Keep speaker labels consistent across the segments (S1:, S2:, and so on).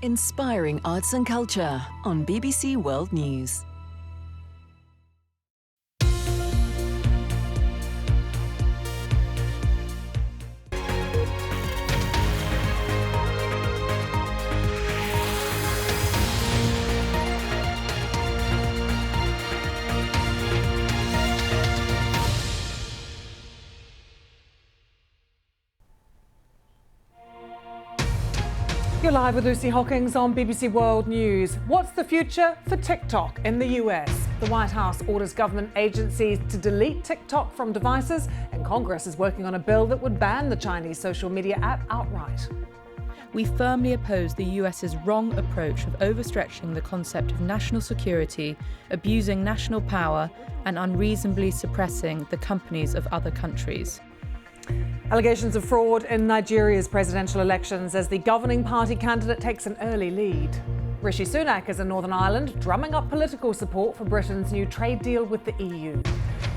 S1: Inspiring arts and culture on BBC World News.
S2: You're live with Lucy Hockings on BBC World News. What's the future for TikTok in the US? The White House orders government agencies to delete TikTok from devices, and Congress is working on a bill that would ban the Chinese social media app outright.
S3: We firmly oppose the US's wrong approach of overstretching the concept of national security, abusing national power, and unreasonably suppressing the companies of other countries.
S2: Allegations of fraud in Nigeria's presidential elections as the governing party candidate takes an early lead. Rishi Sunak is in Northern Ireland, drumming up political support for Britain's new trade deal with the EU.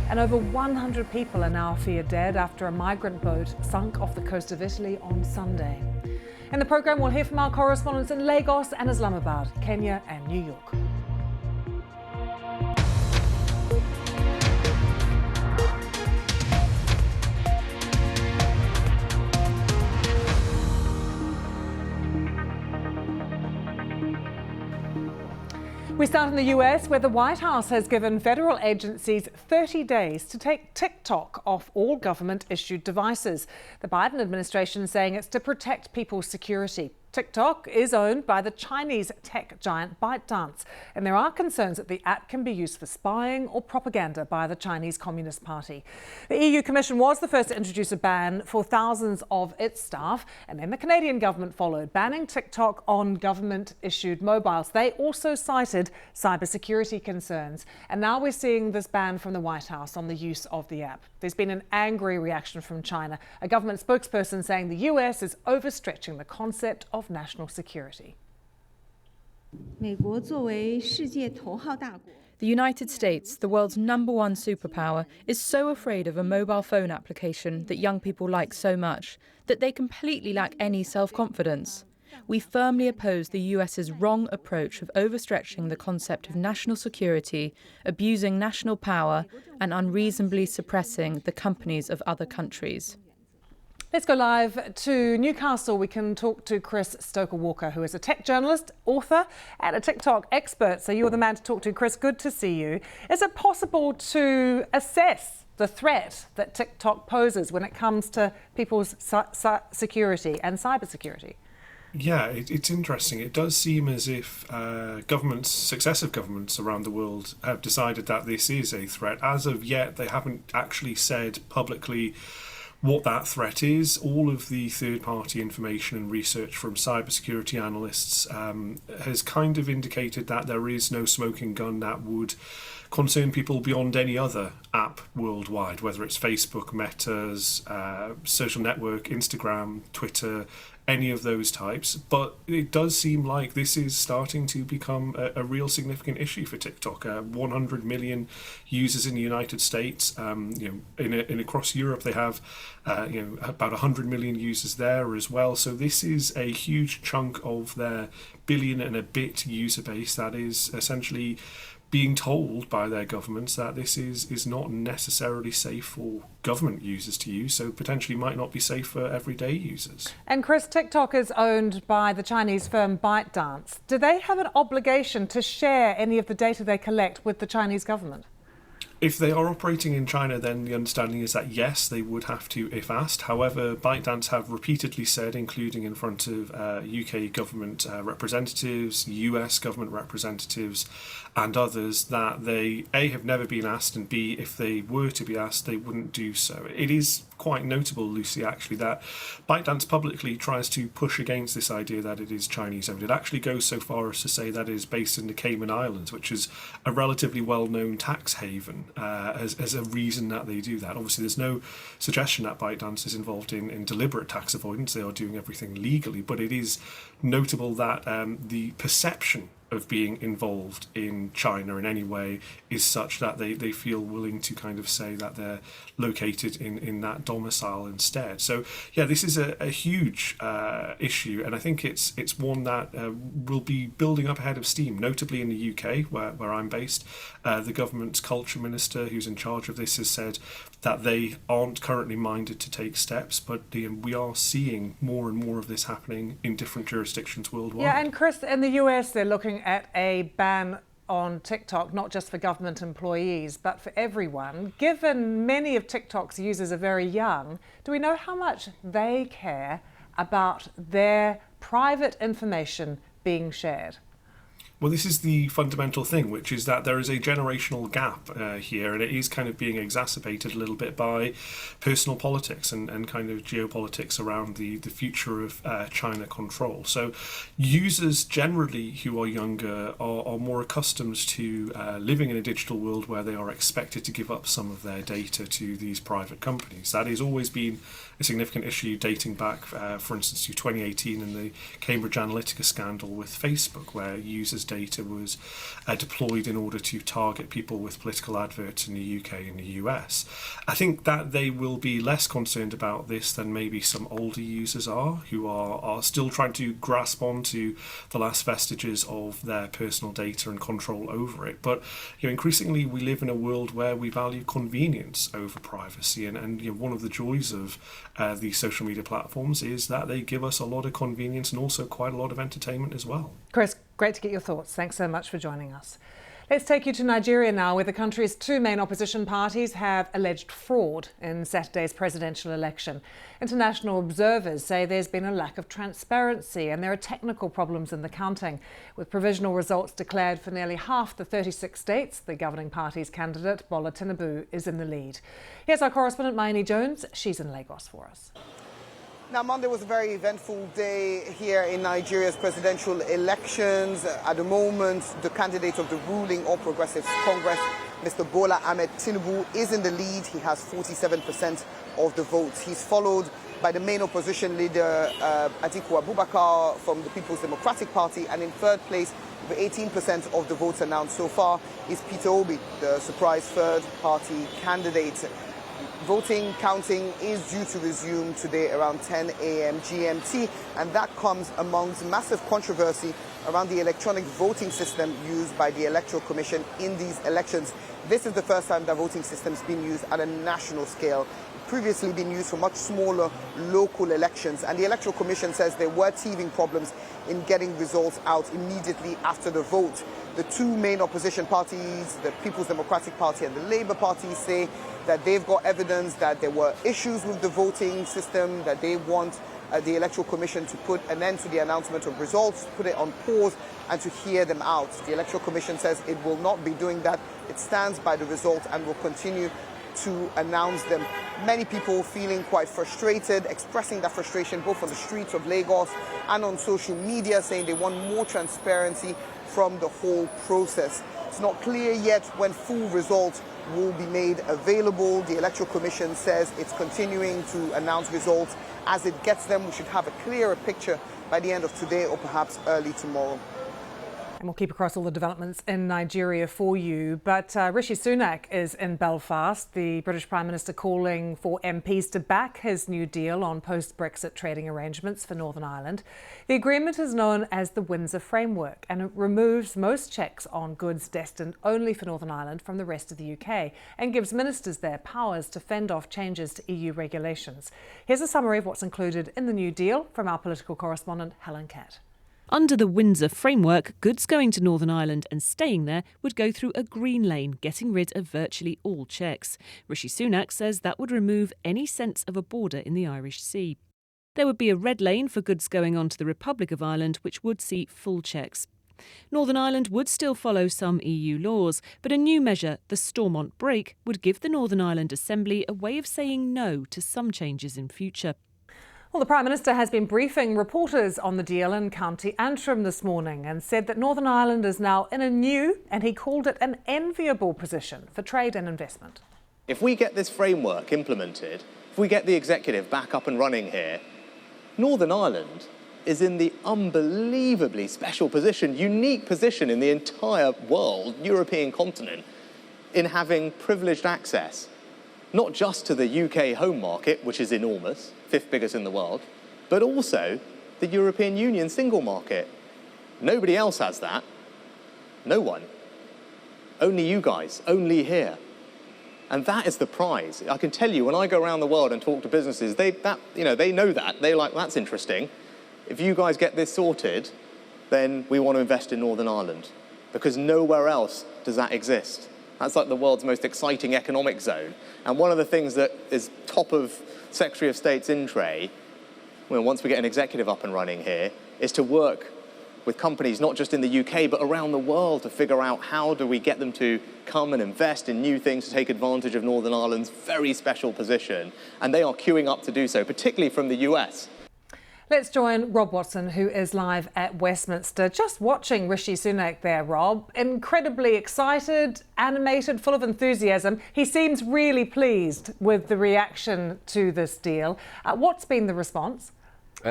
S2: And over 100 people are now feared dead after a migrant boat sunk off the coast of Italy on Sunday. In the programme, we'll hear from our correspondents in Lagos and Islamabad, Kenya and New York. We start in the US, where the White House has given federal agencies 30 days to take TikTok off all government-issued devices. The Biden administration is saying it's to protect people's security. TikTok is owned by the Chinese tech giant ByteDance, and there are concerns that the app can be used for spying or propaganda by the Chinese Communist Party. The EU Commission was the first to introduce a ban for thousands of its staff, and then the Canadian government followed, banning TikTok on government-issued mobiles. They also cited cybersecurity concerns, and now we're seeing this ban from the White House on the use of the app. There's been an angry reaction from China, a government spokesperson saying the US is overstretching the concept of national security.
S3: The United States, the world's #1 superpower, is so afraid of a mobile phone application that young people like so much that they completely lack any self-confidence. We firmly oppose the US's wrong approach of overstretching the concept of national security, abusing national power, and unreasonably suppressing the companies of other countries.
S2: Let's go live to Newcastle. We can talk to Chris Stoker-Walker, who is a tech journalist, author, and a TikTok expert. So you're the man to talk to. Chris, good to see you. Is it possible to assess the threat that TikTok poses when it comes to people's security and cybersecurity?
S4: Yeah, it's interesting. It does seem as if successive governments around the world have decided that this is a threat. As of yet, they haven't actually said publicly what that threat is. All of the third-party information and research from cybersecurity analysts has kind of indicated that there is no smoking gun that would concern people beyond any other app worldwide, whether it's Facebook, Meta's, social network, Instagram, Twitter, any of those types. But it does seem like this is starting to become a real significant issue for TikTok. 100 million users in the United States. In across Europe they have about 100 million users there as well. So this is a huge chunk of their billion and a bit user base that is essentially being told by their governments that this is not necessarily safe for government users to use, so potentially might not be safe for everyday users.
S2: And Chris, TikTok is owned by the Chinese firm ByteDance. Do they have an obligation to share any of the data they collect with the Chinese government?
S4: If they are operating in China, then the understanding is that yes, they would have to if asked. However, ByteDance have repeatedly said, including in front of UK government representatives, US government representatives and others, that they A, have never been asked, and B, if they were to be asked, they wouldn't do so. It is quite notable, Lucy, actually, that ByteDance publicly tries to push against this idea that it is Chinese owned. It actually goes so far as to say that it is based in the Cayman Islands, which is a relatively well-known tax haven, as a reason that they do that. Obviously, there's no suggestion that ByteDance is involved in deliberate tax avoidance. They are doing everything legally, but it is notable that the perception of being involved in China in any way is such that they feel willing to kind of say that they're located in that domicile instead. So yeah, this is a huge issue, and I think it's one that will be building up ahead of steam, notably in the UK where I'm based. The government's culture minister, who's in charge of this, has said that they aren't currently minded to take steps, but we are seeing more and more of this happening in different jurisdictions worldwide.
S2: Yeah, and Chris, in the US, they're looking at a ban on TikTok, not just for government employees, but for everyone. Given many of TikTok's users are very young, do we know how much they care about their private information being shared?
S4: Well, this is the fundamental thing, which is that there is a generational gap here, and it is kind of being exacerbated a little bit by personal politics and kind of geopolitics around the future of China control. So users generally who are younger are more accustomed to living in a digital world where they are expected to give up some of their data to these private companies. That has always been a significant issue dating back, for instance, to 2018 and the Cambridge Analytica scandal with Facebook, where users' data was deployed in order to target people with political adverts in the UK and the US. I think that they will be less concerned about this than maybe some older users are, who are still trying to grasp onto the last vestiges of their personal data and control over it. But increasingly we live in a world where we value convenience over privacy, and one of the joys of these social media platforms is that they give us a lot of convenience and also quite a lot of entertainment as well.
S2: Chris, great to get your thoughts. Thanks so much for joining us. Let's take you to Nigeria now, where the country's two main opposition parties have alleged fraud in Saturday's presidential election. International observers say there's been a lack of transparency and there are technical problems in the counting. With provisional results declared for nearly half the 36 states, the governing party's candidate, Bola Tinubu, is in the lead. Here's our correspondent, Mayeni Jones. She's in Lagos for us.
S5: Now, Monday was a very eventful day here in Nigeria's presidential elections. At the moment, the candidate of the ruling All Progressives Congress, Mr. Bola Ahmed Tinubu, is in the lead. He has 47% of the votes. He's followed by the main opposition leader, Atiku Abubakar from the People's Democratic Party. And in third place, with 18% of the votes announced so far, is Peter Obi, the surprise third-party candidate. Voting counting is due to resume today around 10 a.m. GMT, and that comes amongst massive controversy around the electronic voting system used by the Electoral Commission in these elections. This is the first time that voting system has been used at a national scale. Previously been used for much smaller local elections, and the Electoral Commission says there were teething problems in getting results out immediately after the vote. The two main opposition parties, the People's Democratic Party and the Labour Party, say that they've got evidence that there were issues with the voting system, that they want the Electoral Commission to put an end to the announcement of results, put it on pause, and to hear them out. The Electoral Commission says it will not be doing that. It stands by the results and will continue to announce them. Many people feeling quite frustrated, expressing that frustration both on the streets of Lagos and on social media, saying they want more transparency from the whole process. It's not clear yet when full results will be made available. The Electoral Commission says it's continuing to announce results as it gets them. We should have a clearer picture by the end of today or perhaps early tomorrow.
S2: And we'll keep across all the developments in Nigeria for you. But Rishi Sunak is in Belfast, the British Prime Minister calling for MPs to back his new deal on post-Brexit trading arrangements for Northern Ireland. The agreement is known as the Windsor Framework, and it removes most checks on goods destined only for Northern Ireland from the rest of the UK and gives ministers their powers to fend off changes to EU regulations. Here's a summary of what's included in the new deal from our political correspondent, Helen Catt.
S6: Under the Windsor Framework, goods going to Northern Ireland and staying there would go through a green lane, getting rid of virtually all checks. Rishi Sunak says that would remove any sense of a border in the Irish Sea. There would be a red lane for goods going on to the Republic of Ireland, which would see full checks. Northern Ireland would still follow some EU laws, but a new measure, the Stormont Break, would give the Northern Ireland Assembly a way of saying no to some changes in future.
S2: Well, the Prime Minister has been briefing reporters on the deal in County Antrim this morning and said that Northern Ireland is now in a new, and he called it an enviable position for trade and investment.
S7: If we get this framework implemented, if we get the executive back up and running here, Northern Ireland is in the unbelievably special position, unique position in the entire world, European continent, in having privileged access, not just to the UK home market, which is enormous, 5th biggest in the world, but also the European Union single market. Nobody else has that. No one. Only you guys, only here. And that is the prize. I can tell you, when I go around the world and talk to businesses, they know that. They're like, that's interesting. If you guys get this sorted, then we want to invest in Northern Ireland, because nowhere else does that exist. That's like the world's most exciting economic zone. And one of the things that is top of Secretary of State's in tray, once we get an executive up and running here, is to work with companies not just in the UK but around the world to figure out how do we get them to come and invest in new things to take advantage of Northern Ireland's very special position. And they are queuing up to do so, particularly from the US.
S2: Let's join Rob Watson, who is live at Westminster. Just watching Rishi Sunak there, Rob. Incredibly excited, animated, full of enthusiasm. He seems really pleased with the reaction to this deal. What's been the response?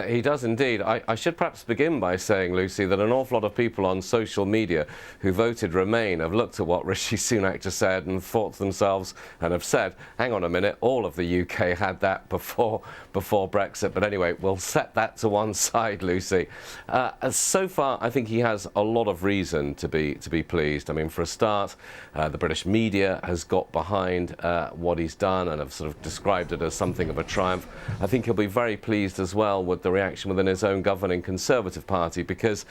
S8: He does indeed. I should perhaps begin by saying, Lucy, that an awful lot of people on social media who voted Remain have looked at what Rishi Sunak just said and thought to themselves and have said, hang on a minute, all of the UK had that before Brexit. But anyway, we'll set that to one side, Lucy. So far, I think he has a lot of reason to be pleased. I mean, for a start, the British media has got behind what he's done and have sort of described it as something of a triumph. I think he'll be very pleased as well with the reaction within his own governing Conservative Party, because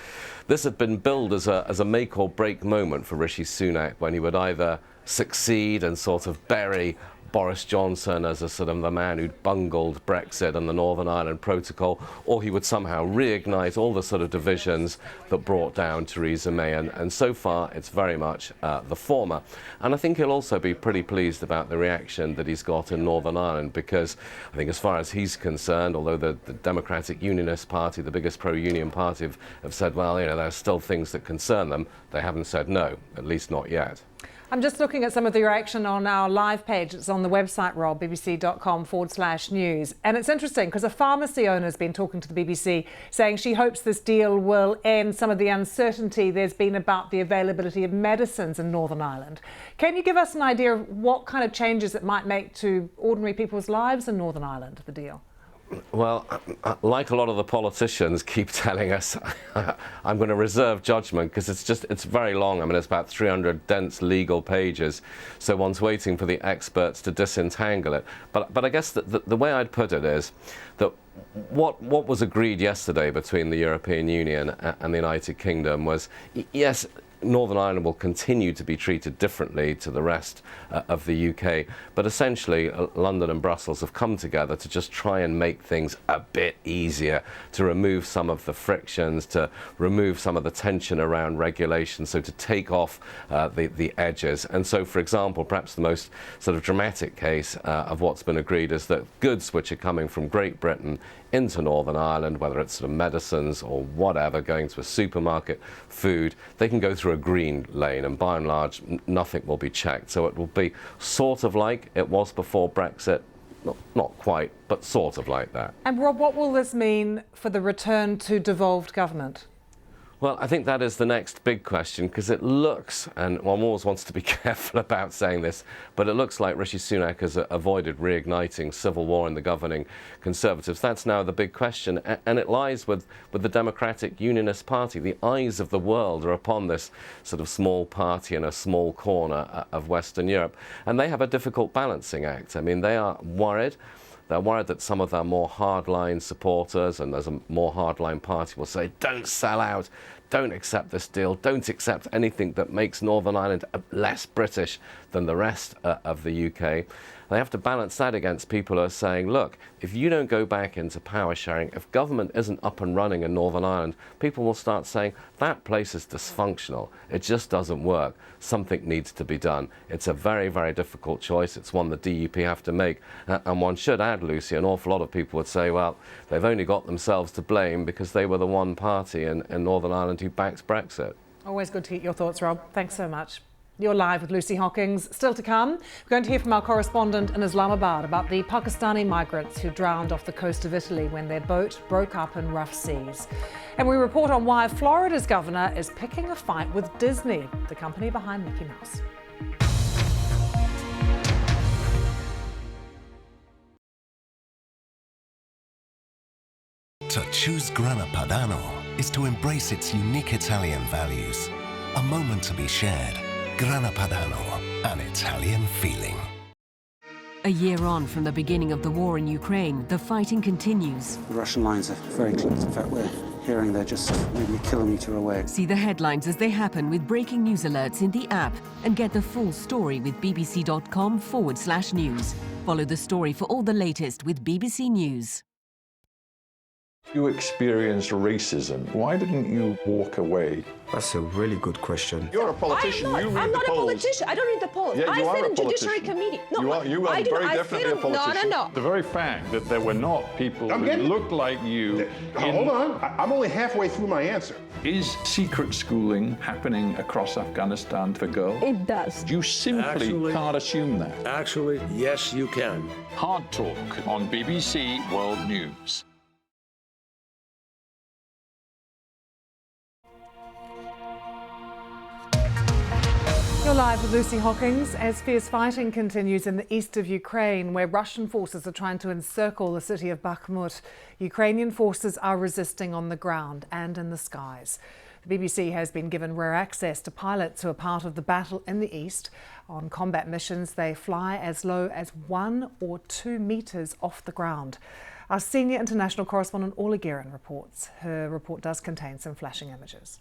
S8: this had been billed as a make or break moment for Rishi Sunak, when he would either succeed and sort of bury Boris Johnson as a sort of the man who'd bungled Brexit and the Northern Ireland Protocol, or he would somehow reignite all the sort of divisions that brought down Theresa May. And so far, it's very much the former. And I think he'll also be pretty pleased about the reaction that he's got in Northern Ireland, because I think as far as he's concerned, although the Democratic Unionist Party, the biggest pro-union party, have said, well, there are still things that concern them, they haven't said no, at least not yet.
S2: I'm just looking at some of the reaction on our live page. It's on the website, Rob, bbc.com/news. And it's interesting because a pharmacy owner has been talking to the BBC, saying she hopes this deal will end some of the uncertainty there's been about the availability of medicines in Northern Ireland. Can you give us an idea of what kind of changes it might make to ordinary people's lives in Northern Ireland, the deal?
S8: Well, like a lot of the politicians keep telling us, I'm going to reserve judgment because it's very long. I mean, it's about 300 dense legal pages, so one's waiting for the experts to disentangle it. But I guess the way I'd put it is that what was agreed yesterday between the European Union and the United Kingdom was, yes, Northern Ireland will continue to be treated differently to the rest of the UK, but essentially London and Brussels have come together to just try and make things a bit easier, to remove some of the frictions, to remove some of the tension around regulation, so to take off the edges. And so, for example, perhaps the most sort of dramatic case of what's been agreed is that goods which are coming from Great Britain into Northern Ireland, whether it's sort of medicines or whatever, going to a supermarket, food, they can go through a green lane, and by and large nothing will be checked. So it will be sort of like it was before Brexit, not quite, but sort of like that.
S2: And Rob, what will this mean for the return to devolved government?
S8: Well, I think that is the next big question, because it looks, and one always wants to be careful about saying this, but it looks like Rishi Sunak has avoided reigniting civil war in the governing Conservatives. That's now the big question, and it lies with the Democratic Unionist Party. The eyes of the world are upon this sort of small party in a small corner of Western Europe, and they have a difficult balancing act. I mean, they are worried. They're worried that some of their more hardline supporters, and there's a more hardline party, will say, don't sell out, don't accept this deal, don't accept anything that makes Northern Ireland less British than the rest of the UK. They have to balance that against people who are saying, look, if you don't go back into power sharing, if government isn't up and running in Northern Ireland, people will start saying, that place is dysfunctional, it just doesn't work, something needs to be done. It's a very, very difficult choice. It's one the DUP have to make. And one should add, Lucy, an awful lot of people would say, well, they've only got themselves to blame because they were the one party in Northern Ireland who backs Brexit.
S2: Always good to get your thoughts, Rob. Thanks so much. You're live with Lucy Hockings. Still to come, we're going to hear from our correspondent in Islamabad about the Pakistani migrants who drowned off the coast of Italy when their boat broke up in rough seas. And we report on why Florida's governor is picking a fight with Disney, the company behind Mickey Mouse.
S9: To choose Grana Padano is to embrace its unique Italian values. A moment to be shared. Grana Padano, an Italian feeling.
S10: A year on from the beginning of the war in Ukraine, the fighting continues.
S11: The Russian lines are very close. In fact, we're hearing they're just maybe a kilometre away.
S10: See the headlines as they happen with breaking news alerts in the app and get the full story with bbc.com/news. Follow the story for all the latest with BBC News.
S12: You experienced racism. Why didn't you walk away?
S11: That's a really good question.
S12: You're a politician.
S13: I'm not a politician. I don't read the polls.
S12: Yeah, you
S13: I
S12: are
S13: sit
S12: a
S13: in Judiciary
S12: politician.
S13: Committee. No,
S12: you are very definitely a politician.
S13: No.
S12: The very fact that there were not people who looked like you.
S14: Hold on. I'm only halfway through my answer.
S12: Is secret schooling happening across Afghanistan for girls?
S13: It does.
S12: You simply can't assume that.
S14: Actually, yes, you can.
S12: Hard Talk on BBC World News.
S2: You're live with Lucy Hockings as fierce fighting continues in the east of Ukraine, where Russian forces are trying to encircle the city of Bakhmut. Ukrainian forces are resisting on the ground and in the skies. The BBC has been given rare access to pilots who are part of the battle in the east. On combat missions, they fly as low as 1 or 2 metres off the ground. Our senior international correspondent Orla Guerin reports. Her report does contain some flashing images.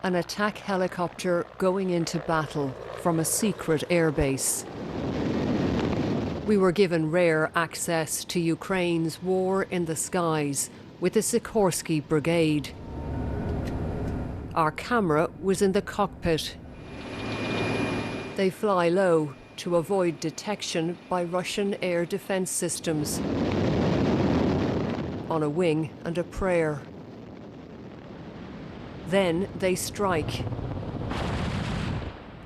S15: An attack helicopter going into battle from a secret airbase. We were given rare access to Ukraine's war in the skies with the Sikorsky Brigade. Our camera was in the cockpit. They fly low to avoid detection by Russian air defense systems. On a wing and a prayer. Then they strike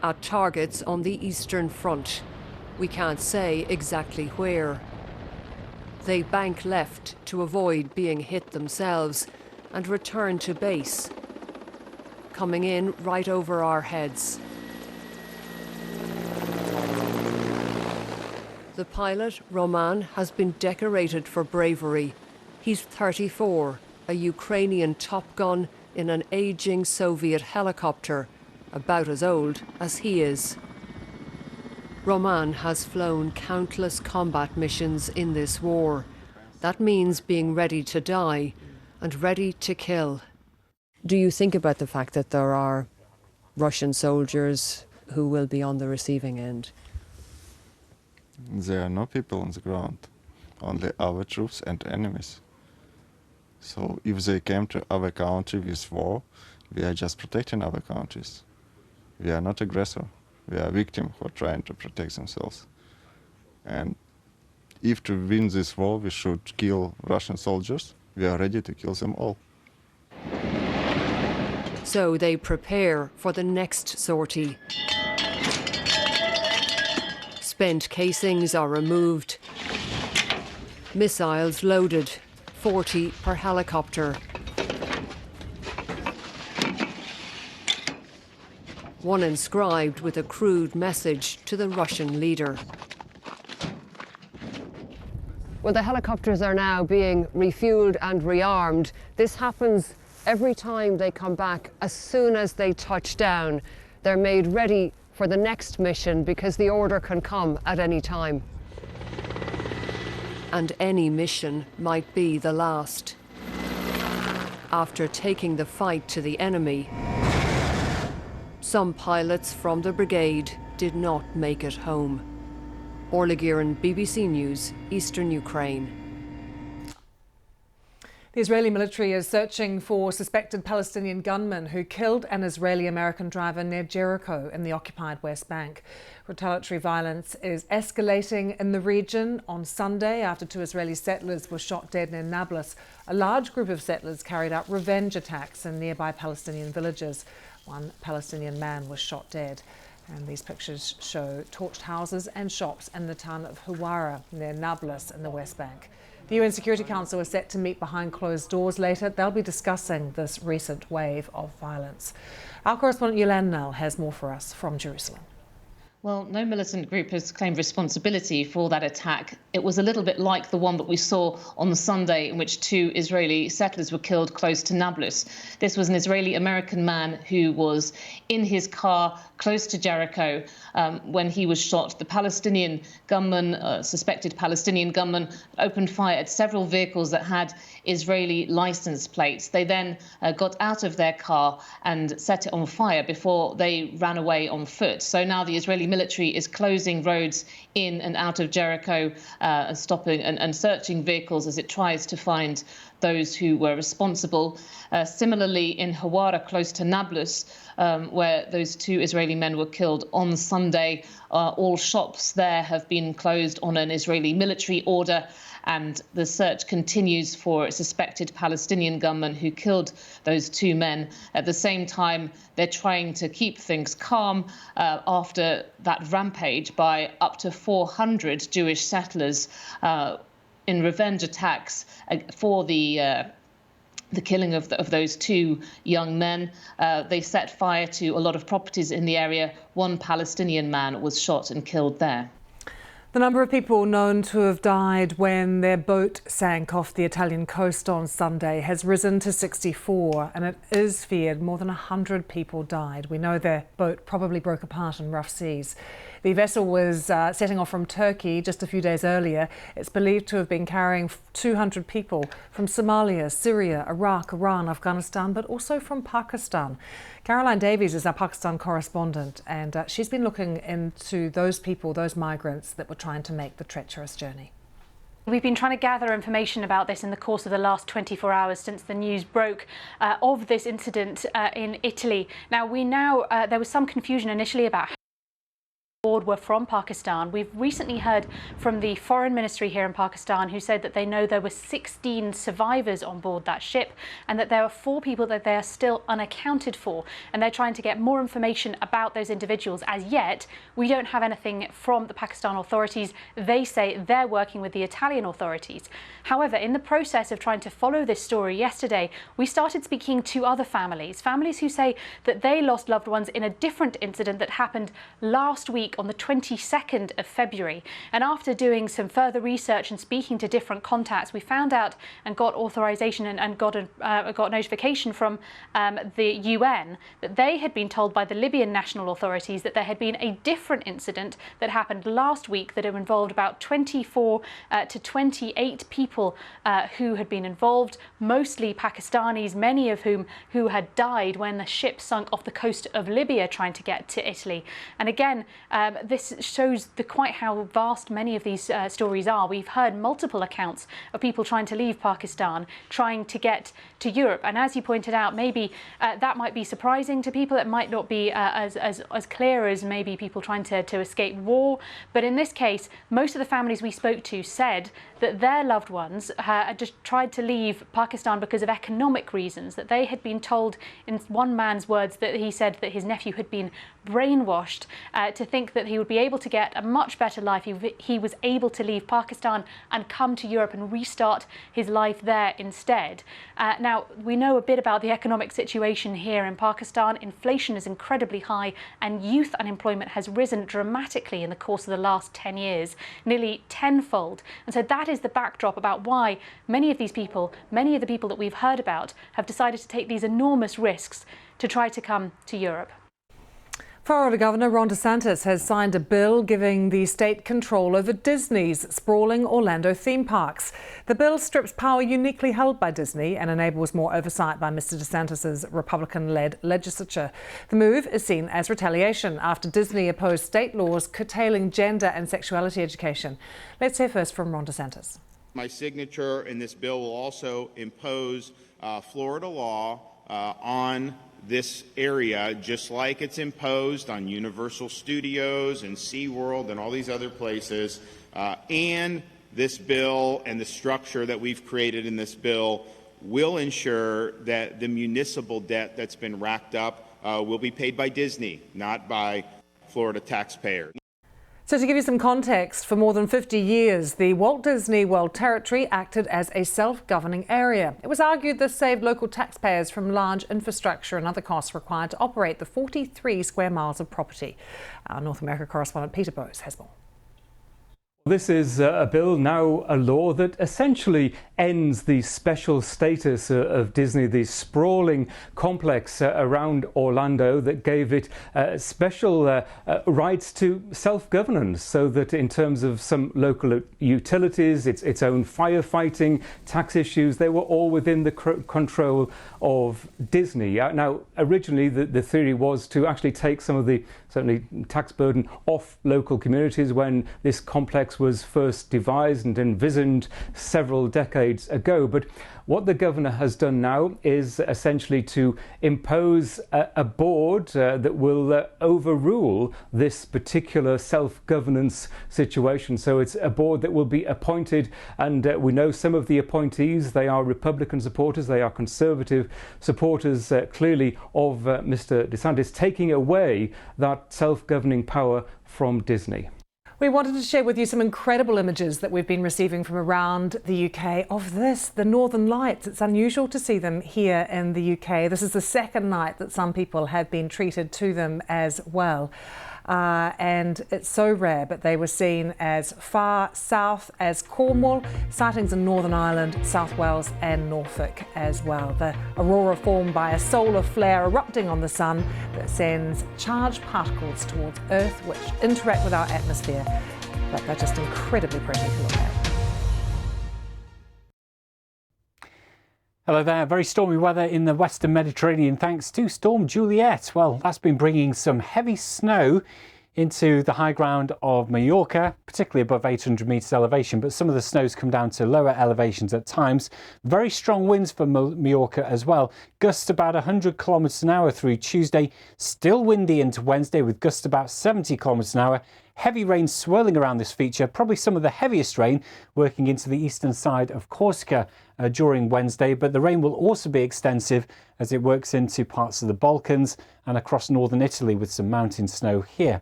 S15: at targets on the Eastern Front. We can't say exactly where. They bank left to avoid being hit themselves and return to base, coming in right over our heads. The pilot, Roman, has been decorated for bravery. He's 34, a Ukrainian Top Gun in an aging Soviet helicopter, about as old as he is. Roman has flown countless combat missions in this war. That means being ready to die and ready to kill. Do you think about the fact that there are Russian soldiers who will be on the receiving end?
S16: There are no people on the ground, only our troops and enemies. So if they came to our country with war, we are just protecting our countries. We are not aggressor. We are victims who are trying to protect themselves. And if to win this war, we should kill Russian soldiers. We are ready to kill them all.
S15: So they prepare for the next sortie. Spent casings are removed. Missiles loaded. 40 per helicopter. One inscribed with a crude message to the Russian leader. Well, the helicopters are now being refueled and rearmed. This happens every time they come back. As soon as they touch down, they're made ready for the next mission because the order can come at any time. And any mission might be the last. After taking the fight to the enemy, some pilots from the brigade did not make it home. Orla Guerin, BBC News, Eastern Ukraine.
S2: The Israeli military is searching for suspected Palestinian gunmen who killed an Israeli-American driver near Jericho in the occupied West Bank. Retaliatory violence is escalating in the region. On Sunday, after 2 Israeli settlers were shot dead near Nablus, a large group of settlers carried out revenge attacks in nearby Palestinian villages. One Palestinian man was shot dead. And these pictures show torched houses and shops in the town of Hawara near Nablus in the West Bank. The UN Security Council is set to meet behind closed doors later. They'll be discussing this recent wave of violence. Our correspondent Yolande Nell has more for us from Jerusalem.
S17: Well, no militant group has claimed responsibility for that attack. It was a little bit like the one that we saw on the Sunday in which 2 Israeli settlers were killed close to Nablus. This was an Israeli-American man who was in his car close to Jericho when he was shot. The Palestinian gunman, suspected Palestinian gunman, opened fire at several vehicles that had Israeli license plates. They then got out of their car and set it on fire before they ran away on foot. So now the Israeli military is closing roads in and out of Jericho, stopping and searching vehicles as it tries to find those who were responsible. Similarly, in Hawara, close to Nablus, where those 2 Israeli men were killed on Sunday, all shops there have been closed on an Israeli military order, and the search continues for a suspected Palestinian gunman who killed those 2 men. At the same time, they're trying to keep things calm after that rampage by up to 400 Jewish settlers in revenge attacks for the killing of those 2 young men. They set fire to a lot of properties in the area. One Palestinian man was shot and killed there.
S2: The number of people known to have died when their boat sank off the Italian coast on Sunday has risen to 64, and it is feared more than 100 people died. We know their boat probably broke apart in rough seas. The vessel was setting off from Turkey just a few days earlier. It's believed to have been carrying 200 people from Somalia, Syria, Iraq, Iran, Afghanistan, but also from Pakistan. Caroline Davies is our Pakistan correspondent, and she's been looking into those people, those migrants that were trying to make the treacherous journey.
S18: We've been trying to gather information about this in the course of the last 24 hours since the news broke of this incident in Italy. Now, there was some confusion initially about board were from Pakistan. We've recently heard from the Foreign Ministry here in Pakistan, who said that they know there were 16 survivors on board that ship and that there are 4 people that they are still unaccounted for, and they're trying to get more information about those individuals. As yet, we don't have anything from the Pakistan authorities. They say they're working with the Italian authorities. However, in the process of trying to follow this story yesterday, we started speaking to other families who say that they lost loved ones in a different incident that happened last week on the 22nd of February. And after doing some further research and speaking to different contacts, we found out and got authorization and got notification from the UN that they had been told by the Libyan national authorities that there had been a different incident that happened last week that involved about 24 to 28 people who had been involved, mostly Pakistanis, many of whom who had died when the ship sunk off the coast of Libya trying to get to Italy. And again, this shows quite how vast many of these stories are. We've heard multiple accounts of people trying to leave Pakistan, trying to get to Europe. And as you pointed out, maybe that might be surprising to people. It might not be as clear as maybe people trying to escape war. But in this case, most of the families we spoke to said that their loved ones had just tried to leave Pakistan because of economic reasons, that they had been told, in one man's words, that he said that his nephew had been brainwashed to think that he would be able to get a much better life if he was able to leave Pakistan and come to Europe and restart his life there instead. Now, we know a bit about the economic situation here in Pakistan. Inflation is incredibly high and youth unemployment has risen dramatically in the course of the last 10 years, nearly tenfold. And so that is the backdrop about why many of the people that we've heard about have decided to take these enormous risks to try to come to Europe.
S2: Florida Governor Ron DeSantis has signed a bill giving the state control over Disney's sprawling Orlando theme parks. The bill strips power uniquely held by Disney and enables more oversight by Mr. DeSantis' Republican-led legislature. The move is seen as retaliation after Disney opposed state laws curtailing gender and sexuality education. Let's hear first from Ron DeSantis.
S19: My signature in this bill will also impose Florida law on this area, just like it's imposed on Universal Studios and SeaWorld and all these other places. And this bill and the structure that we've created in this bill will ensure that the municipal debt that's been racked up will be paid by Disney, not by Florida taxpayers.
S2: So to give you some context, for more than 50 years, the Walt Disney World Territory acted as a self-governing area. It was argued this saved local taxpayers from large infrastructure and other costs required to operate the 43 square miles of property. Our North America correspondent Peter Bose has more.
S20: This is a bill, now a law, that essentially ends the special status of Disney, the sprawling complex around Orlando that gave it special rights to self-governance, so that in terms of some local utilities, its own firefighting, tax issues, they were all within the control of Disney. Now, originally the theory was to actually take some of the certainly tax burden off local communities when this complex was first devised and envisioned several decades ago. But what the governor has done now is essentially to impose a board that will overrule this particular self-governance situation. So it's a board that will be appointed, and we know some of the appointees, they are Republican supporters, they are Conservative supporters clearly of Mr. DeSantis, taking away that self-governing power from Disney.
S2: We wanted to share with you some incredible images that we've been receiving from around the UK of this, the Northern Lights. It's unusual to see them here in the UK. This is the second night that some people have been treated to them as well. And it's so rare, but they were seen as far south as Cornwall, sightings in Northern Ireland, South Wales and Norfolk as well. The aurora formed by a solar flare erupting on the sun that sends charged particles towards Earth which interact with our atmosphere, but they're just incredibly pretty to look at.
S21: Hello there. Very stormy weather in the Western Mediterranean thanks to Storm Juliet. Well, that's been bringing some heavy snow into the high ground of Mallorca, particularly above 800 metres elevation, but some of the snow's come down to lower elevations at times. Very strong winds for Mallorca as well. Gusts about 100 kilometres an hour through Tuesday. Still windy into Wednesday with gusts about 70 kilometres an hour. Heavy rain swirling around this feature, probably some of the heaviest rain working into the eastern side of Corsica during Wednesday, but the rain will also be extensive as it works into parts of the Balkans and across northern Italy with some mountain snow here.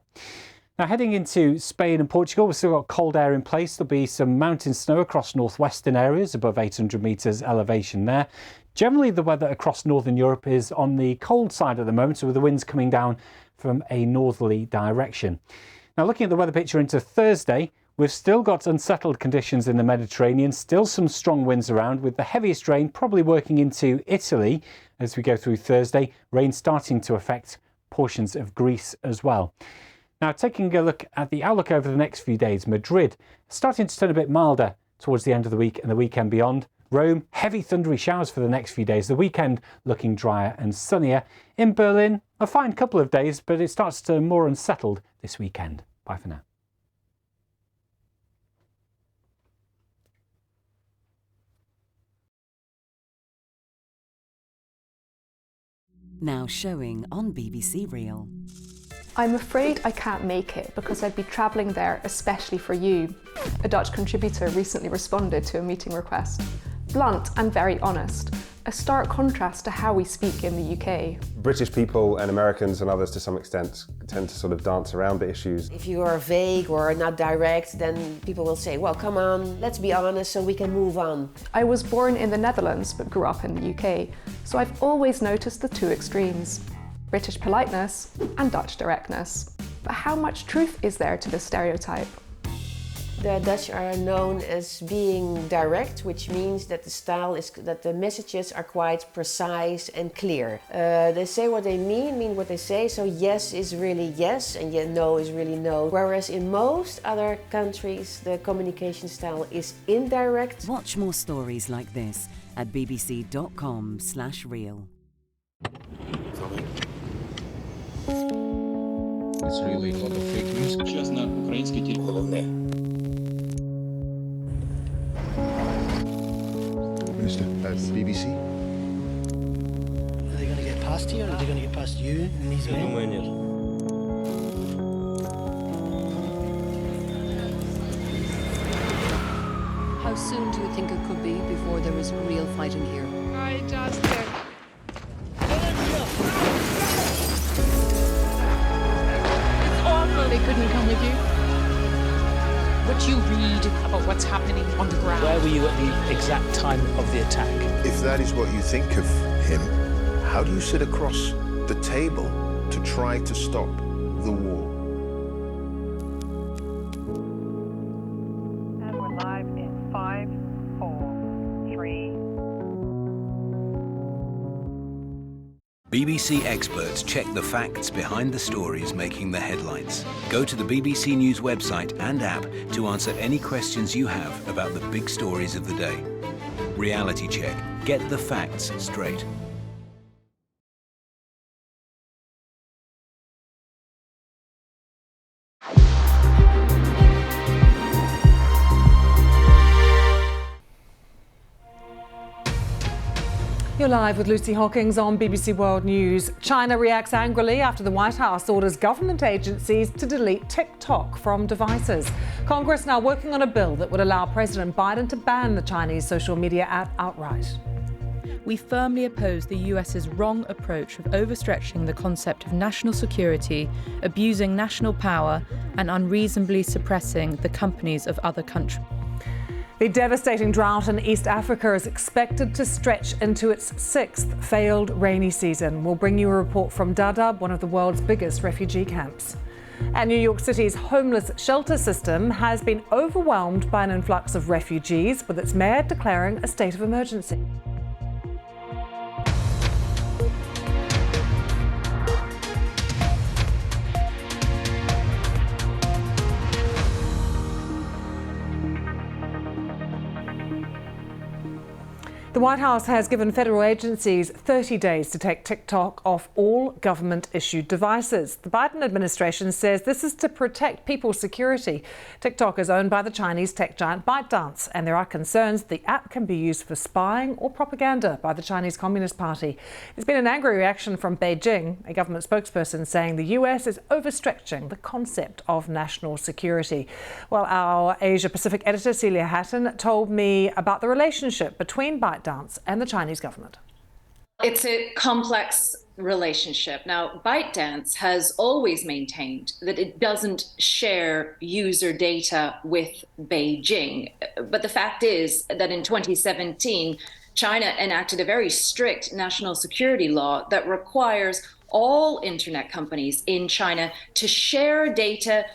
S21: Now heading into Spain and Portugal, we've still got cold air in place. There'll be some mountain snow across northwestern areas above 800 metres elevation there. Generally the weather across northern Europe is on the cold side at the moment, so with the winds coming down from a northerly direction. Now looking at the weather picture into Thursday, we've still got unsettled conditions in the Mediterranean, still some strong winds around with the heaviest rain probably working into Italy as we go through Thursday, rain starting to affect portions of Greece as well. Now taking a look at the outlook over the next few days, Madrid starting to turn a bit milder towards the end of the week and the weekend beyond. Rome, heavy thundery showers for the next few days, the weekend looking drier and sunnier. In Berlin, a fine couple of days, but it starts to turn more unsettled this weekend. Bye for now.
S1: Now showing on BBC Real.
S22: I'm afraid I can't make it because I'd be travelling there especially for you. A Dutch contributor recently responded to a meeting request. Blunt and very honest, a stark contrast to how we speak in the UK.
S23: British people and Americans and others to some extent tend to sort of dance around the issues.
S13: If you are vague or not direct, then people will say, well, come on, let's be honest so we can move on.
S22: I was born in the Netherlands but grew up in the UK, so I've always noticed the two extremes. British politeness and Dutch directness. But how much truth is there to this stereotype?
S13: The Dutch are known as being direct, which means that the style is that the messages are quite precise and clear. They say what they mean what they say, so yes is really yes and yet no is really no. Whereas in most other countries the communication style is indirect.
S1: Watch more stories like this at bbc.com/real.
S24: It's really a lot of fake news. Чесно, українське тільки головне.
S25: Minister, BBC.
S26: Are they going to get past here, or are they going to get past you and these men?
S27: How soon do you think it could be before there is real fighting here?
S28: I just
S3: What do you read about what's happening on the ground?
S4: Where were you at the exact time of the attack?
S25: If that is what you think of him, how do you sit across the table to try to stop the war?
S5: And we're live in 5, 4, 3.
S6: BBC experts check the facts behind the stories making the headlines. Go to the BBC News website and app to answer any questions you have about the big stories of the day. Reality Check. Get the facts straight.
S2: You're live with Lucy Hockings on BBC World News. China reacts angrily after the White House orders government agencies to delete TikTok from devices. Congress now working on a bill that would allow President Biden to ban the Chinese social media app outright.
S7: We firmly oppose the US's wrong approach of overstretching the concept of national security, abusing national power, and unreasonably suppressing the companies of other countries.
S2: The devastating drought in East Africa is expected to stretch into its 6th failed rainy season. We'll bring you a report from Dadaab, one of the world's biggest refugee camps. And New York City's homeless shelter system has been overwhelmed by an influx of refugees, with its mayor declaring a state of emergency. The White House has given federal agencies 30 days to take TikTok off all government-issued devices. The Biden administration says this is to protect people's security. TikTok is owned by the Chinese tech giant ByteDance, and there are concerns the app can be used for spying or propaganda by the Chinese Communist Party. There's been an angry reaction from Beijing, a government spokesperson saying the US is overstretching the concept of national security. Well, our Asia-Pacific editor Celia Hatton told me about the relationship between ByteDance and the Chinese government.
S8: It's a complex relationship. Now, ByteDance has always maintained that it doesn't share user data with Beijing. But the fact is that in 2017, China enacted a very strict national security law that requires all internet companies in China to share data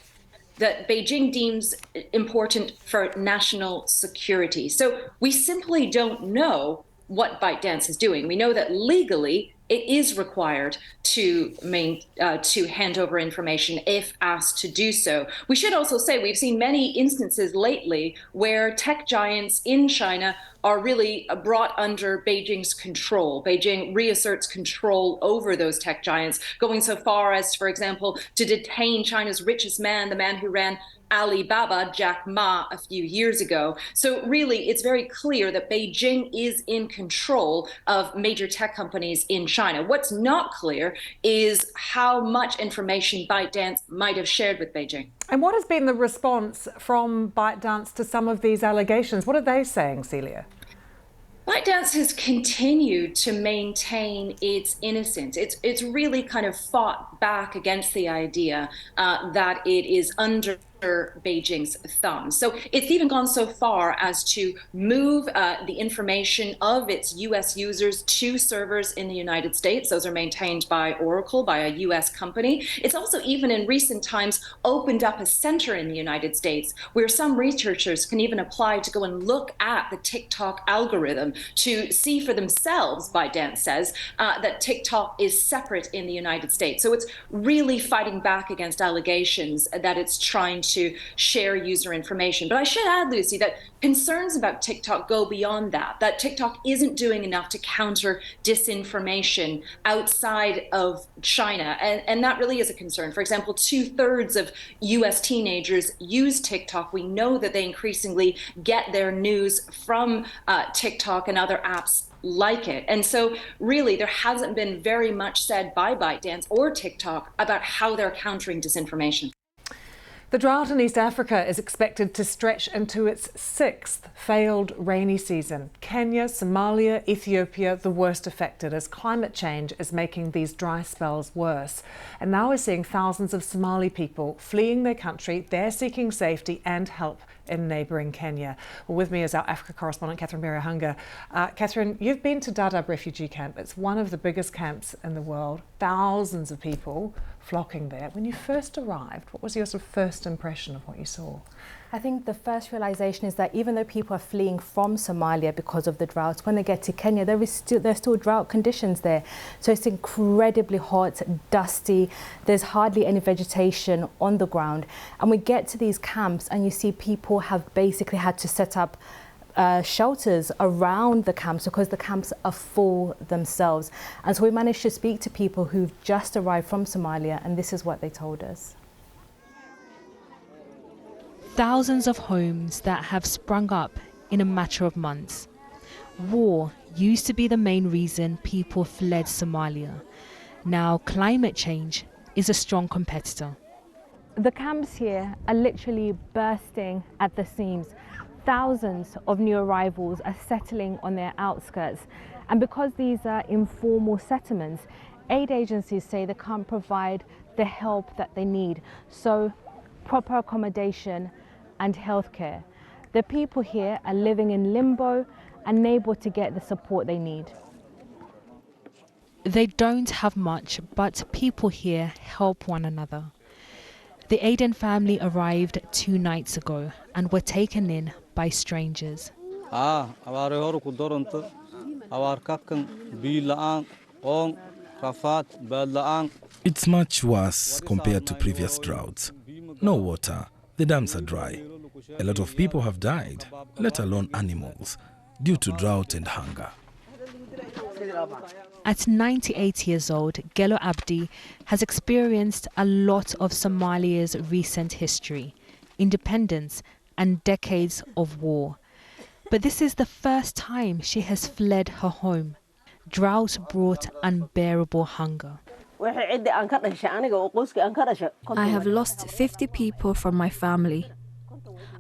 S8: that Beijing deems important for national security. So we simply don't know what ByteDance is doing. We know that legally it is required to hand over information if asked to do so. We should also say we've seen many instances lately where tech giants in China are really brought under Beijing's control. Beijing reasserts control over those tech giants, going so far as, for example, to detain China's richest man, the man who ran Alibaba, Jack Ma, a few years ago. So really, it's very clear that Beijing is in control of major tech companies in China. What's not clear is how much information ByteDance might have shared with Beijing.
S2: And what has been the response from ByteDance to some of these allegations? What are they saying, Celia?
S8: ByteDance has continued to maintain its innocence. It's really kind of fought back against the idea that it is under Beijing's thumb. So it's even gone so far as to move the information of its US users to servers in the United States. Those are maintained by Oracle, by a US company. It's also even in recent times opened up a center in the United States where some researchers can even apply to go and look at the TikTok algorithm to see for themselves, ByteDance says, that TikTok is separate in the United States. So it's really fighting back against allegations that it's trying to share user information. But I should add, Lucy, that concerns about TikTok go beyond that TikTok isn't doing enough to counter disinformation outside of China. And that really is a concern. For example, 2/3 of US teenagers use TikTok. We know that they increasingly get their news from TikTok and other apps like it. And so really there hasn't been very much said by ByteDance or TikTok about how they're countering disinformation.
S2: The drought in East Africa is expected to stretch into its 6th failed rainy season. Kenya, Somalia, Ethiopia, the worst affected as climate change is making these dry spells worse. And now we're seeing thousands of Somali people fleeing their country. They're seeking safety and help in neighbouring Kenya. Well, with me is our Africa correspondent, Catherine Berahunga. Catherine, you've been to Dadaab refugee camp. It's one of the biggest camps in the world. Thousands of people flocking there. When you first arrived, what was your sort of first impression of what you saw?
S9: I think the first realization is that even though people are fleeing from Somalia because of the drought, when they get to Kenya, there's still drought conditions there. So it's incredibly hot, dusty, there's hardly any vegetation on the ground. And we get to these camps and you see people have basically had to set up shelters around the camps because the camps are full themselves. And so we managed to speak to people who've just arrived from Somalia, and this is what they told us.
S10: Thousands of homes that have sprung up in a matter of months. War used to be the main reason people fled Somalia. Now climate change is a strong competitor.
S9: The camps here are literally bursting at the seams. Thousands of new arrivals are settling on their outskirts. And because these are informal settlements, aid agencies say they can't provide the help that they need. So proper accommodation and healthcare. The people here are living in limbo, unable to get the support they need.
S10: They don't have much, but people here help one another. The Aiden family arrived 2 nights ago and were taken in by strangers.
S11: It's much worse compared to previous droughts. No water, the dams are dry. A lot of people have died, let alone animals, due to drought and hunger.
S10: At 98 years old, Gelo Abdi has experienced a lot of Somalia's recent history, independence and decades of war. But this is the first time she has fled her home. Drought brought unbearable hunger.
S12: I have lost 50 people from my family.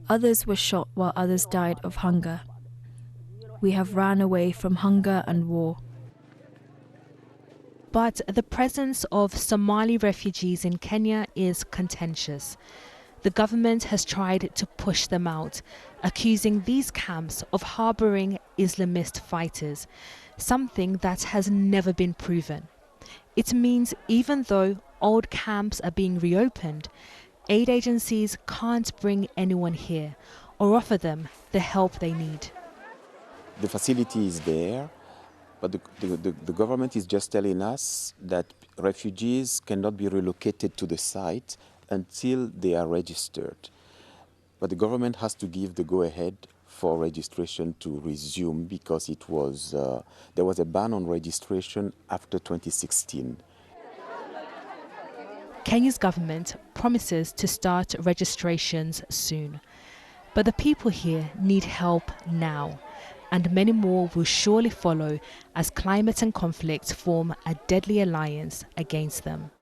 S12: Others were shot while others died of hunger. We have ran away from hunger and war.
S10: But the presence of Somali refugees in Kenya is contentious. The government has tried to push them out, accusing these camps of harboring Islamist fighters, something that has never been proven. It means even though old camps are being reopened, aid agencies can't bring anyone here or offer them the help they need.
S14: The facility is there, but the government is just telling us that refugees cannot be relocated to the site until they are registered. But the government has to give the go-ahead for registration to resume because it was there was a ban on registration after 2016.
S10: Kenya's government promises to start registrations soon. But the people here need help now, and many more will surely follow as climate and conflict form a deadly alliance against them.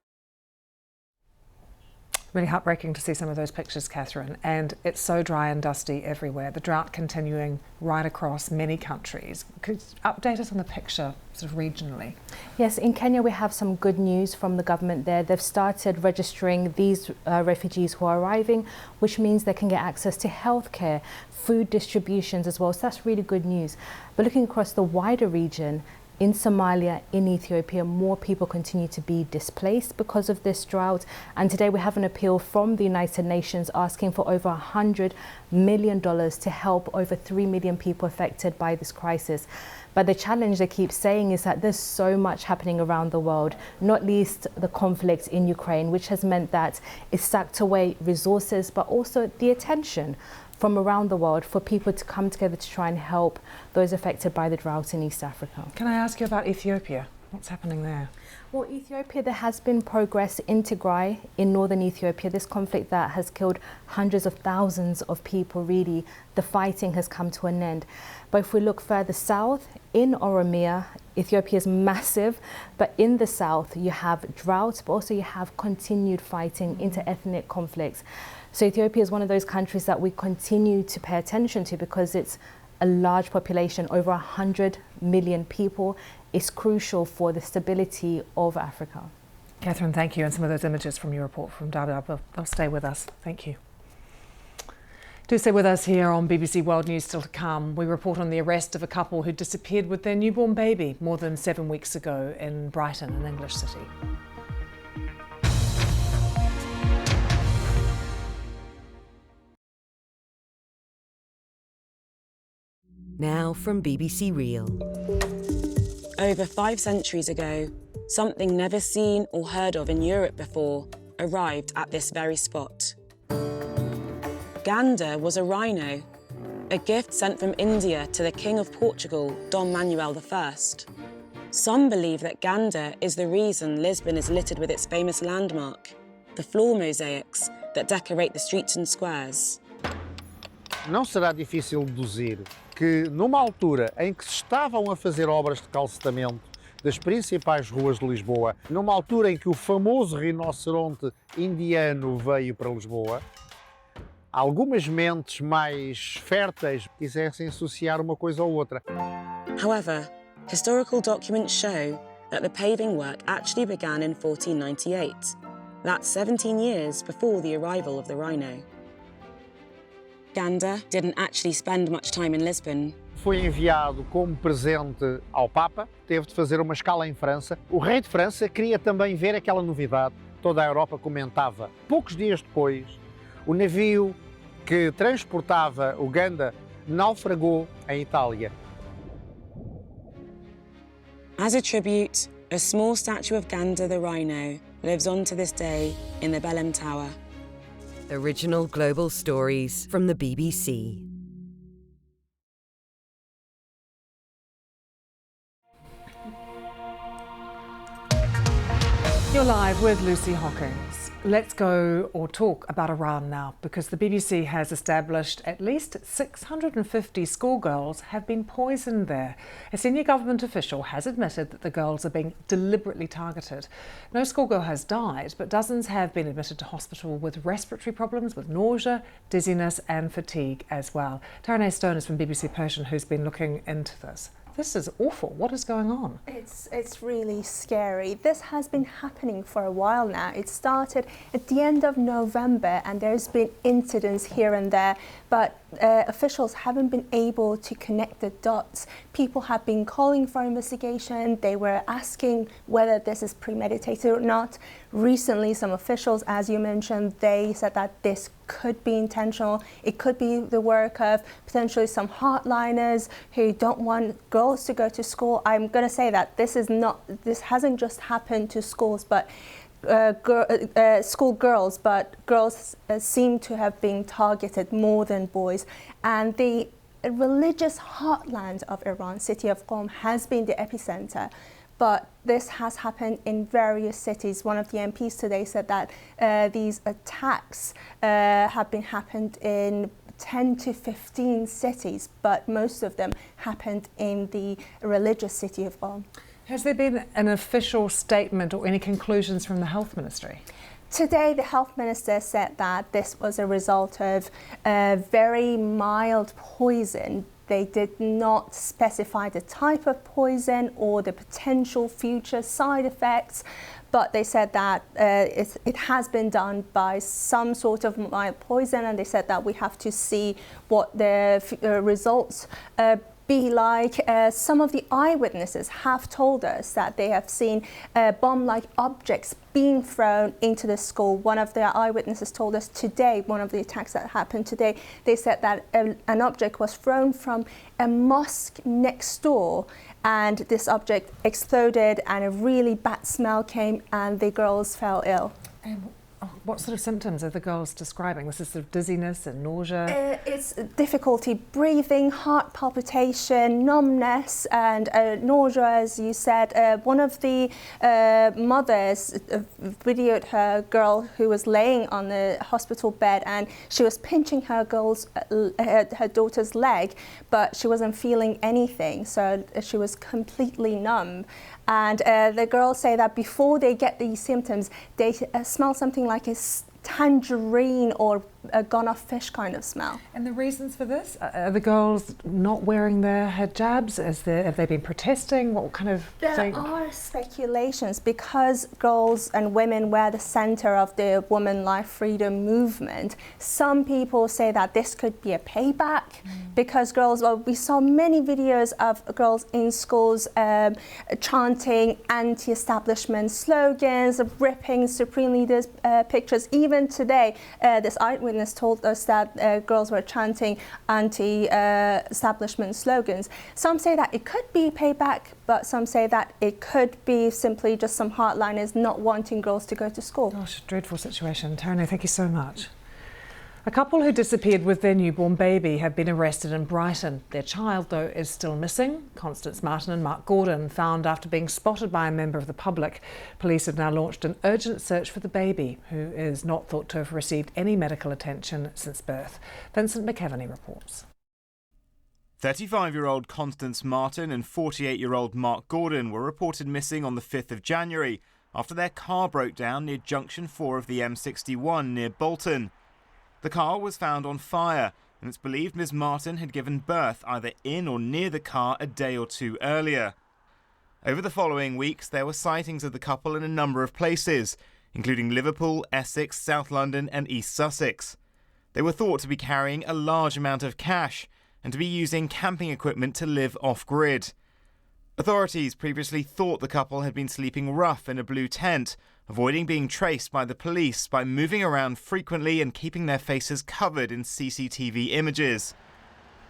S2: Really heartbreaking to see some of those pictures, Catherine, and it's so dry and dusty everywhere. The drought continuing right across many countries. Could you update us on the picture sort of regionally?
S9: Yes, in Kenya we have some good news from the government there. They've started registering these refugees who are arriving, which means they can get access to healthcare, food distributions as well. So that's really good news. But looking across the wider region, in Somalia, in Ethiopia, more people continue to be displaced because of this drought. And today we have an appeal from the United Nations asking for over $100 million to help over 3 million people affected by this crisis. But the challenge they keep saying is that there's so much happening around the world, not least the conflict in Ukraine, which has meant that it's sucked away resources, but also the attention from around the world for people to come together to try and help those affected by the drought in East Africa.
S2: Can I ask you about Ethiopia? What's happening there?
S9: Well, Ethiopia, there has been progress in Tigray, in northern Ethiopia. This conflict that has killed hundreds of thousands of people, really, the fighting has come to an end. But if we look further south, in Oromia, Ethiopia is massive, but in the south you have drought, but also you have continued fighting, inter-ethnic conflicts. So Ethiopia is one of those countries that we continue to pay attention to because it's a large population, over 100 million people. It's crucial for the stability of Africa.
S2: Catherine, thank you. And some of those images from your report from Dadaab, they'll stay with us. Thank you. Do stay with us here on BBC World News still to come. We report on the arrest of a couple who disappeared with their newborn baby more than 7 weeks ago in Brighton, an English city.
S15: Now from BBC Real. Over 5 centuries ago, something never seen or heard of in Europe before arrived at this very spot. Gander was a rhino, a gift sent from India to the King of Portugal, Dom Manuel I. Some believe that Gander is the reason Lisbon is littered with its famous landmark, the floor mosaics that decorate the streets and squares.
S16: Não será difícil deduzir que, numa altura em que se estavam a fazer obras de calcetamento das principais ruas de Lisboa, numa altura em que o famoso rinoceronte indiano veio para Lisboa, algumas mentes mais férteis quisessem associar uma coisa à outra.
S15: However, historical documents show that the paving work actually began in 1498. That's 17 years before the arrival of the rhino. Gander didn't actually spend much time in Lisbon.
S16: Foi enviado como presente ao Papa, teve de fazer uma escala em França. O rei de França queria também ver aquela novidade, toda a Europa comentava. Poucos dias depois, o navio que transportava o Gander naufragou em Itália.
S15: As a tribute, a small statue of Gander the rhino lives on to this day in the Belém Tower. Original global stories from the BBC.
S2: You're live with Lucy Hockings. Let's go or talk about Iran now, because the BBC has established at least 650 schoolgirls have been poisoned there. A senior government official has admitted that the girls are being deliberately targeted. No schoolgirl has died, but dozens have been admitted to hospital with respiratory problems, with nausea, dizziness and fatigue as well. Darren Stone is from BBC Persian, who's been looking into this. This is awful. What is going on?
S17: It's really scary. This has been happening for a while now. It started at the end of November and there's been incidents here and there, but officials haven't been able to connect the dots. People have been calling for investigation. They were asking whether this is premeditated or not. Recently, some officials, as you mentioned, they said that this could be intentional. It could be the work of potentially some hardliners who don't want girls to go to school. I'm going to say that this hasn't just happened to schools, but school girls, but girls seem to have been targeted more than boys. And the religious heartland of Iran, city of Qom, has been the epicenter. But this has happened in various cities. One of the MPs today said that these attacks have been happened in 10 to 15 cities, but most of them happened in the religious city of Qom.
S2: Has there been an official statement or any conclusions from the Health Ministry?
S17: Today, the Health Minister said that this was a result of very mild poison. They did not specify the type of poison or the potential future side effects, but they said that it has been done by some sort of mild poison, and they said that we have to see what the results be like. Some of the eyewitnesses have told us that they have seen bomb-like objects being thrown into the school. One of the eyewitnesses told us today, one of the attacks that happened today, they said that an object was thrown from a mosque next door, and this object exploded and a really bad smell came and the girls fell ill.
S2: What sort of symptoms are the girls describing? This is sort of dizziness and nausea?
S17: It's difficulty breathing, heart palpitation, numbness and nausea, as you said. One of the mothers videoed her girl who was laying on the hospital bed, and she was pinching her daughter's leg, but she wasn't feeling anything, so she was completely numb. And the girls say that before they get these symptoms, they smell something like a tangerine or a gone-off fish kind of smell.
S2: And the reasons for this? Are the girls not wearing their hijabs? Have they been protesting? What kind of thing?
S17: There are speculations because girls and women were the centre of the women life freedom movement. Some people say that this could be a payback because girls, well, we saw many videos of girls in schools chanting anti-establishment slogans, ripping Supreme Leaders pictures. Even today, this eyewitness told us that girls were chanting anti-establishment slogans. Some say that it could be payback, but some say that it could be simply just some hardliners not wanting girls to go to school.
S2: Gosh, dreadful situation. Tony, thank you so much. A couple who disappeared with their newborn baby have been arrested in Brighton. Their child, though, is still missing. Constance Martin and Mark Gordon found after being spotted by a member of the public. Police have now launched an urgent search for the baby, who is not thought to have received any medical attention since birth. Vincent McEvaney reports.
S13: 35-year-old Constance Martin and 48-year-old Mark Gordon were reported missing on the 5th of January after their car broke down near Junction 4 of the M61 near Bolton. The car was found on fire, and it's believed Ms. Martin had given birth either in or near the car a day or two earlier. Over the following weeks, there were sightings of the couple in a number of places, including Liverpool, Essex, South London and East Sussex. They were thought to be carrying a large amount of cash and to be using camping equipment to live off-grid. Authorities previously thought the couple had been sleeping rough in a blue tent, avoiding being traced by the police by moving around frequently and keeping their faces covered in CCTV images.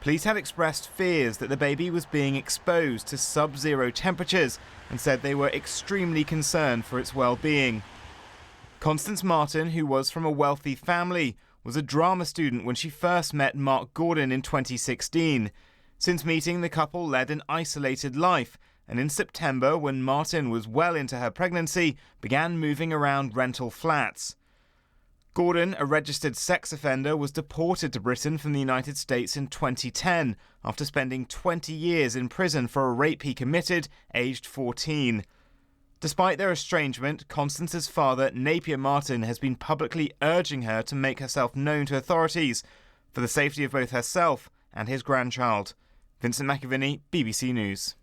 S13: Police had expressed fears that the baby was being exposed to sub-zero temperatures and said they were extremely concerned for its well-being. Constance Martin, who was from a wealthy family, was a drama student when she first met Mark Gordon in 2016. Since meeting, the couple led an isolated life, and in September, when Martin was well into her pregnancy, began moving around rental flats. Gordon, a registered sex offender, was deported to Britain from the United States in 2010 after spending 20 years in prison for a rape he committed, aged 14. Despite their estrangement, Constance's father, Napier Martin, has been publicly urging her to make herself known to authorities for the safety of both herself and his grandchild. Vincent McEvaney, BBC News.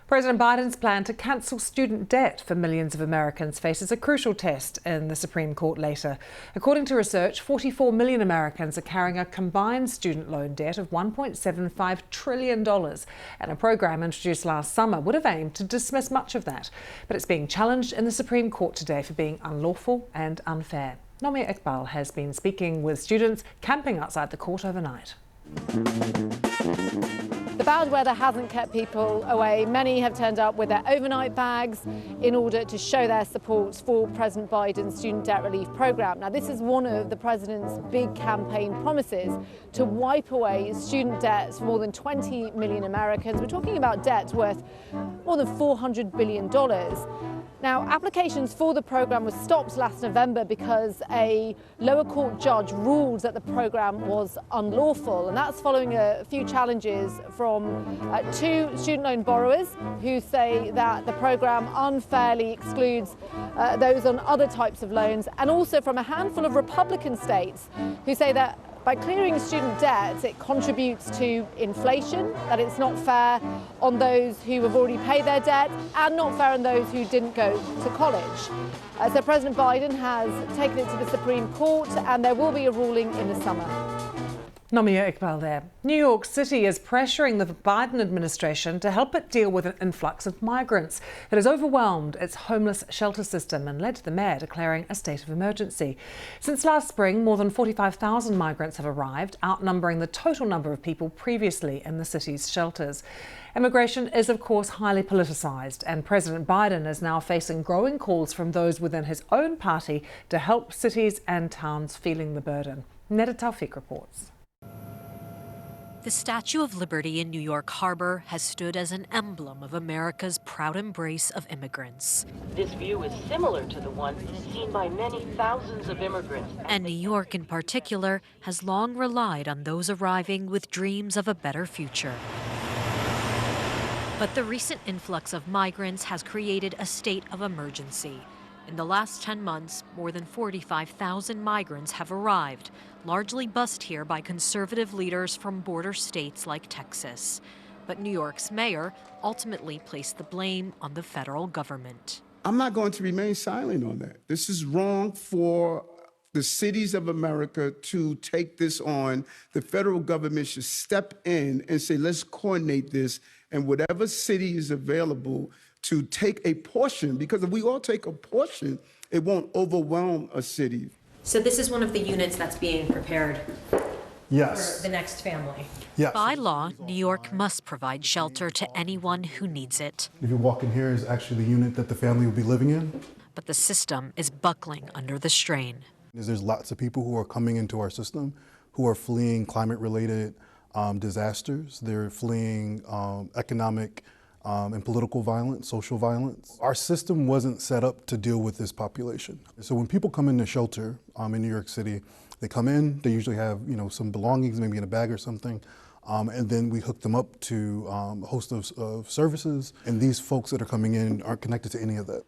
S2: President Biden's plan to cancel student debt for millions of Americans faces a crucial test in the Supreme Court later. According to research, 44 million Americans are carrying a combined student loan debt of $1.75 trillion. And a program introduced last summer would have aimed to dismiss much of that. But it's being challenged in the Supreme Court today for being unlawful and unfair. Nomia Iqbal has been speaking with students camping outside the court overnight.
S18: The bad weather hasn't kept people away. Many have turned up with their overnight bags in order to show their support for President Biden's student debt relief program. Now, this is one of the president's big campaign promises, to wipe away student debts for more than 20 million Americans. We're talking about debts worth more than $400 billion. Now, applications for the program were stopped last November because a lower court judge ruled that the program was unlawful, and that's following a few challenges from two student loan borrowers who say that the program unfairly excludes those on other types of loans, and also from a handful of Republican states who say that by clearing student debt, it contributes to inflation, that it's not fair on those who have already paid their debt and not fair on those who didn't go to college. So President Biden has taken it to the Supreme Court, and there will be a ruling in the summer.
S2: Namia Iqbal there. New York City is pressuring the Biden administration to help it deal with an influx of migrants that has overwhelmed its homeless shelter system and led to the mayor declaring a state of emergency. Since last spring, more than 45,000 migrants have arrived, outnumbering the total number of people previously in the city's shelters. Immigration is, of course, highly politicised, and President Biden is now facing growing calls from those within his own party to help cities and towns feeling the burden. Neda Tawfiq reports.
S1: The Statue of Liberty in New York Harbor has stood as an emblem of America's proud embrace of immigrants.
S19: This view is similar to the one seen by many thousands of immigrants.
S1: And New York in particular has long relied on those arriving with dreams of a better future. But the recent influx of migrants has created a state of emergency. In the last 10 months, more than 45,000 migrants have arrived, largely bussed here by conservative leaders from border states like Texas. But New York's mayor ultimately placed the blame on the federal government.
S20: I'm not going to remain silent on that. This is wrong for the cities of America to take this on. The federal government should step in and say, let's coordinate this, and whatever city is available to take a portion, because if we all take a portion, it won't overwhelm a city.
S1: So this is one of the units that's being prepared
S21: Yes.
S1: for the next family.
S21: Yes.
S1: By law, New York must provide shelter to anyone who needs it.
S21: If you walk in here is actually the unit that the family will be living in.
S1: But the system is buckling under the strain.
S21: There's lots of people who are coming into our system who are fleeing climate-related disasters. They're fleeing economic and political violence, social violence. Our system wasn't set up to deal with this population. So when people come into shelter in New York City, they come in, they usually have some belongings, maybe in a bag or something, and then we hook them up to a host of services, and these folks that are coming in aren't connected to any of that.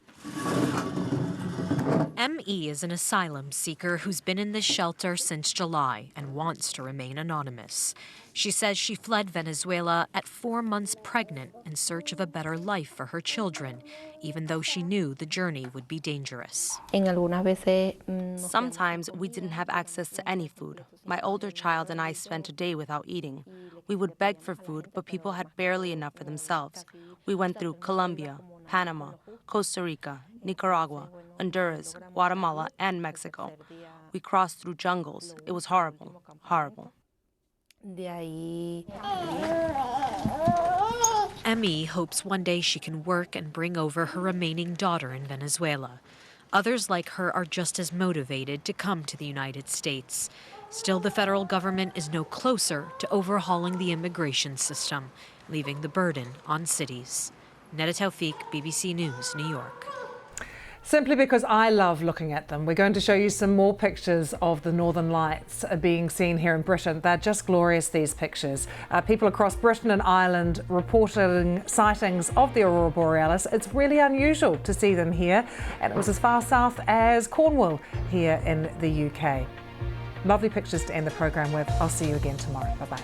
S1: M.E. is an asylum seeker who's been in this shelter since July and wants to remain anonymous. She says she fled Venezuela at 4 months pregnant in search of a better life for her children, even though she knew the journey would be dangerous.
S22: Sometimes we didn't have access to any food. My older child and I spent a day without eating. We would beg for food, but people had barely enough for themselves. We went through Colombia, Panama, Costa Rica, Nicaragua, Honduras, Guatemala, and Mexico. We crossed through jungles. It was horrible, horrible.
S1: Emmy hopes one day she can work and bring over her remaining daughter in Venezuela. Others like her are just as motivated to come to the United States. Still, the federal government is no closer to overhauling the immigration system, leaving the burden on cities. Neda Tawfiq, BBC News, New York.
S2: Simply because I love looking at them, we're going to show you some more pictures of the Northern Lights being seen here in Britain. They're just glorious, these pictures. People across Britain and Ireland reporting sightings of the Aurora Borealis. It's really unusual to see them here, and it was as far south as Cornwall here in the UK. Lovely pictures to end the programme with. I'll see you again tomorrow. Bye-bye.